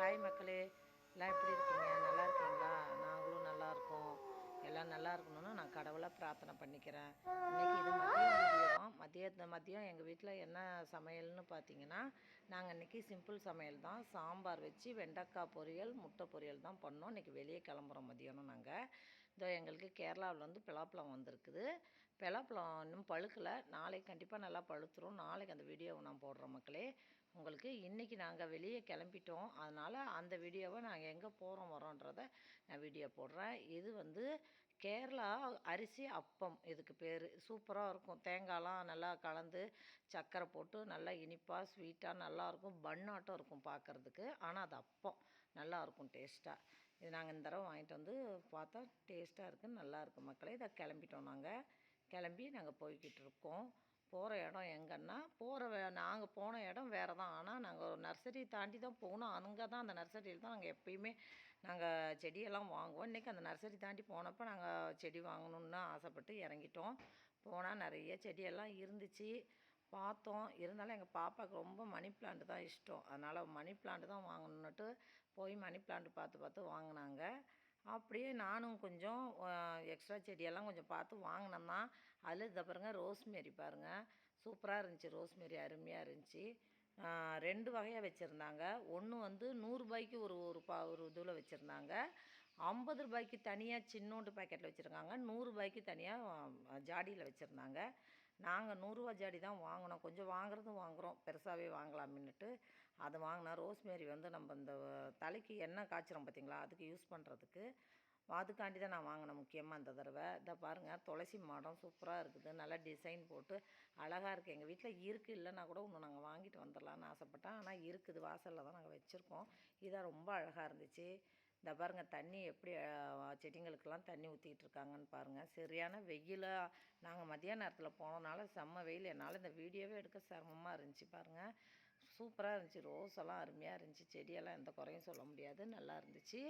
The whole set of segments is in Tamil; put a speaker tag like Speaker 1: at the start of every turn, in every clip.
Speaker 1: ஹாய் மக்களே, எல்லாம் எப்படி இருக்கீங்க? நல்லா இருக்கீங்களா? நாங்களும் நல்லா இருக்கோம். எல்லாம் நல்லா இருக்கணும்னு நான் கடவுளை பிரார்த்தனை பண்ணிக்கிறேன். இன்றைக்கி இது மதியம் எங்கள் வீட்டில் என்ன சமையல்னு பார்த்தீங்கன்னா, நாங்கள் இன்றைக்கி சிம்பிள் சமையல் தான். சாம்பார் வச்சு வெண்டைக்காய் பொரியல், முட்டை பொரியல் தான் பண்ணோம். இன்றைக்கி வெளியே கிளம்புறோம் மதியானம் நாங்கள். இதோ எங்களுக்கு கேரளாவில் வந்து பலாப்பழம் வந்திருக்குது. பலாப்பழம் இன்னும் பழுக்கலை. நாளைக்கு கண்டிப்பாக நல்லா பழுத்துரும். நாளைக்கு அந்த வீடியோவை நான் போடுறேன் மக்களே உங்களுக்கு. இன்றைக்கி நாங்கள் வெளியே கிளம்பிட்டோம். அதனால் அந்த வீடியோவை நாங்கள் எங்கே போகிறோம் வரோன்றதை நான் வீடியோ போடுறேன். இது வந்து கேரளா அரிசி அப்பம், இதுக்கு பேர். சூப்பராக இருக்கும். தேங்காய்லாம் நல்லா கலந்து சர்க்கரை போட்டு நல்லா இனிப்பாக ஸ்வீட்டாக நல்லாயிருக்கும். பன்னாட்டம் இருக்கும் பார்க்குறதுக்கு. ஆனால் அது அப்பம் நல்லாயிருக்கும் டேஸ்ட்டாக. இது நாங்கள் இந்த தடவை வாங்கிட்டு வந்து பார்த்தா டேஸ்ட்டாக இருக்குதுன்னு நல்லாயிருக்கும் மக்களே. இதை கிளம்பிட்டோம். நாங்கள் போய்கிட்டு இருக்கோம். போகிற இடம் எங்கன்னா நாங்கள் போன இடம் வேறு தான். ஆனால் நாங்கள் ஒரு நர்சரி தாண்டி தான் போகணும். அங்கே தான் அந்த நர்சரியில் தான் நாங்கள் எப்பயுமே செடியெல்லாம் வாங்குவோம். இன்றைக்கி அந்த நர்சரி தாண்டி போனப்போ நாங்கள் செடி வாங்கணுன்னு ஆசைப்பட்டு இறங்கிட்டோம். போனால் நிறைய செடியெல்லாம் இருந்துச்சு, பார்த்தோம். இருந்தாலும் எங்கள் பாப்பாவுக்கு ரொம்ப மணி பிளான்ட் தான் இஷ்டம். அதனால் மணி பிளான்ட் தான் வாங்கணுன்னுட்டு போய் மணி பிளான்ட் பார்த்து வாங்கினாங்க. அப்படியே நானும் கொஞ்சம் எக்ஸ்ட்ரா செடியெல்லாம் கொஞ்சம் பார்த்து வாங்கினேன் தான். அதில் இதை பாருங்கள், ரோஸ்மேரி பாருங்கள், சூப்பராக இருந்துச்சு. ரோஸ்மேரி அருமையாக இருந்துச்சு. 2 வகையாக வச்சுருந்தாங்க. ஒன்று வந்து 100 ரூபாய்க்கு ஒரு இதில் வச்சுருந்தாங்க. 50 ரூபாய்க்கு தனியாக சின்னோண்டு பேக்கெட்டில் வச்சுருக்காங்க. 100 ரூபாய்க்கு தனியாக ஜாடியில் வச்சுருந்தாங்க. நாங்கள் 100 ரூபா ஜாடி தான் வாங்கினோம். கொஞ்சம் வாங்குகிறோம், பெருசாகவே வாங்கலாமின்னுட்டு அது வாங்கினோம். ரோஸ்மேரி வந்து நம்ம இந்த தலைக்கு எண்ணெய் காய்ச்சிரும் பார்த்திங்களா, அதுக்கு யூஸ் பண்ணுறதுக்கு. அதுக்காண்டி தான் நான் வாங்கினேன் முக்கியமாக இந்த தடவை. இதை பாருங்கள், துளசி மாடம் சூப்பராக இருக்குது. நல்லா டிசைன் போட்டு அழகாக இருக்குது. எங்கள் வீட்டில் இருக்குது, இல்லைன்னா கூட ஒன்று நாங்கள் வாங்கிட்டு வந்துடலான்னு ஆசைப்பட்டேன். ஆனால் இருக்குது, வாசலில் தான் நாங்கள் வச்சுருக்கோம். இதான் ரொம்ப அழகாக இருந்துச்சு. இந்த பாருங்கள், தண்ணி எப்படி செடிங்களுக்கெல்லாம் தண்ணி ஊற்றிக்கிட்டு இருக்காங்கன்னு பாருங்கள். சரியான வெயிலாக நாங்கள் மதியான நேரத்தில் போனதுனால செம்ம வெயில். என்னால் இந்த வீடியோவே எடுக்க சிரமமாக இருந்துச்சு. பாருங்கள், சூப்பராக இருந்துச்சு. ரோஸ் எல்லாம் அருமையாக இருந்துச்சு. செடியெல்லாம் எந்த குறையும் சொல்ல முடியாது, நல்லா இருந்துச்சு.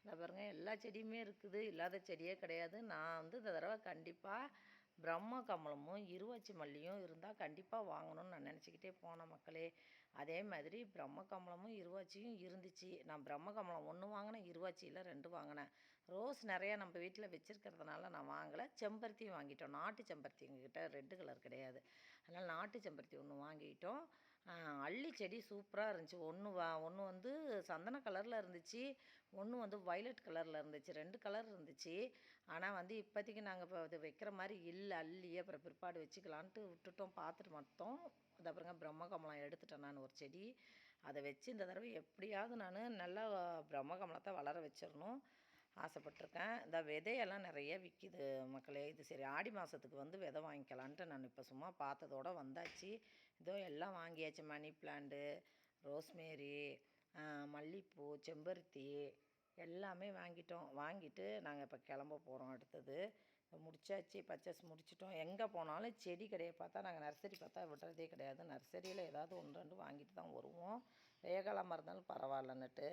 Speaker 1: இந்த பாருங்கள், எல்லா செடியுமே இருக்குது, இல்லாத செடியே கிடையாது. நான் வந்து இந்த தடவை கண்டிப்பாக பிரம்ம கமலமும் இருவாச்சி மல்லியும் இருந்தால் கண்டிப்பாக வாங்கணும்னு நான் நினச்சிக்கிட்டே போனேன் மக்களே. அதே மாதிரி பிரம்ம கமலமும் இருவாச்சியும் இருந்துச்சு. நான் பிரம்ம கமலம் 1 வாங்கினேன், இருவாச்சியில் 2 வாங்கினேன். ரோஸ் நிறையா நம்ம வீட்டில் வச்சுருக்கிறதுனால நான் வாங்கலை. செம்பருத்தியும் வாங்கிட்டோம். நாட்டு செம்பருத்தி எங்ககிட்ட ரெட்டு கலர் கிடையாது. அதனால் நாட்டு செம்பருத்தி 1 வாங்கிட்டோம். அள்ளி செடி சூப்பராக இருந்துச்சு. ஒன்று வந்து சந்தன கலரில் இருந்துச்சு, ஒன்று வந்து வயலட் கலரில் இருந்துச்சு. 2 கலர் இருந்துச்சு. ஆனால் வந்து இப்போதைக்கு நாங்கள் இப்போ இது வைக்கிற மாதிரி இல்லை அள்ளியே. அப்புறம் பிற்பாடு வச்சுக்கலான்ட்டு விட்டுட்டோம். பார்த்துட்டு மட்டும் அது அப்புறங்க பிரம்மகமலம் எடுத்துட்டேன் நான் ஒரு செடி. அதை வச்சு இந்த தடவை எப்படியாவது நான் நல்லா பிரம்மகமலத்தை வளர வச்சிடணும் ஆசைப்பட்டிருக்கேன். இந்த விதையெல்லாம் நிறைய விற்கிது மக்களே. இது சரி, ஆடி மாதத்துக்கு வந்து விதை வாங்கிக்கலான்ட்டு நான் இப்போ சும்மா பார்த்ததோடு வந்தாச்சு. இதோ எல்லாம் வாங்கியாச்சு. மணி பிளான்ட்டு, ரோஸ்மேரி, மல்லிகைப்பூ, செம்பருத்தி எல்லாமே வாங்கிட்டு நாங்கள் இப்போ கிளம்ப போகிறோம். அடுத்தது முடிச்சாச்சு, பர்ச்சேஸ் முடிச்சிட்டோம். எங்கே போனாலும் செடி கடையை பார்த்தா நாங்கள் நர்சரி பார்த்தா விடுறதே கிடையாது. நர்சரியில் ஏதாவது 1 2 வாங்கிட்டு தான் வருவோம், வேகாலமாக இருந்தாலும் பரவாயில்லன்னுட்டு.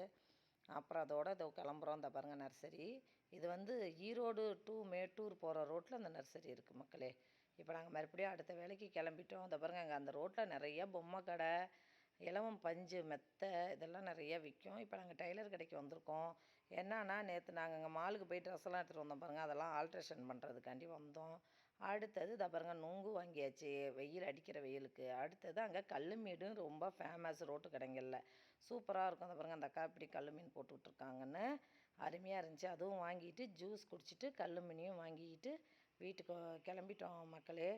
Speaker 1: அப்புறம் அதோட இதோ கிளம்புறோம். இந்த பாருங்கள் நர்சரி. இது வந்து ஈரோடு டு மேட்டூர் போகிற ரோட்டில் அந்த நர்சரி இருக்குது மக்களே. இப்போ நாங்கள் மறுபடியும் அடுத்த வேலைக்கு கிளம்பிட்டோம். இந்த பாருங்கள், அங்கே அந்த ரோட்டில் நிறைய பொம்மை கடை, இலவம் பஞ்சு மெத்தை இதெல்லாம் நிறைய விற்கும். இப்போ நாங்கள் டெய்லர் கடைக்கு வந்திருக்கோம். என்னன்னா, நேற்று நாங்கள் அங்கே மாலுக்கு போய் ட்ரெஸ்ஸெல்லாம் எடுத்துகிட்டு வந்தோம் பாருங்கள், அதெல்லாம் ஆல்ட்ரேஷன் பண்ணுறதுக்காண்டி வந்தோம். அடுத்தது இதை பாருங்கள், நுங்கு வாங்கியாச்சு வெயில் அடிக்கிற வெயிலுக்கு. அடுத்தது அங்கே கல் மீடும் ரொம்ப ஃபேமஸ் ரோட்டு கடைங்களில், சூப்பராக இருக்கும். அதை பாருங்கள், அந்த அக்கா இப்படி கல் மீன் போட்டுட்ருக்காங்கன்னு அருமையாக இருந்துச்சு. அதுவும் வாங்கிட்டு ஜூஸ் குடிச்சிட்டு கல் மீனையும் வாங்கிக்கிட்டு வீட்டுக்கு கிளம்பிட்டோம் மக்களே.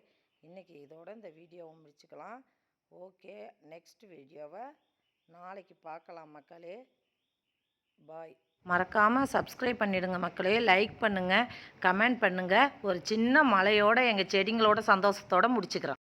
Speaker 1: இன்றைக்கி இதோட இந்த வீடியோவை முடிச்சுக்கலாம். ஓகே, நெக்ஸ்ட் வீடியோவை நாளைக்கு பார்க்கலாம் மக்களே. பாய். மறக்காமல் சப்ஸ்கிரைப் பண்ணிவிடுங்க மக்களே. லைக் பண்ணுங்கள், கமெண்ட் பண்ணுங்கள். ஒரு சின்ன மழையோடு எங்கள் செடிங்களோட சந்தோஷத்தோடு முடிச்சுக்கிறோம்.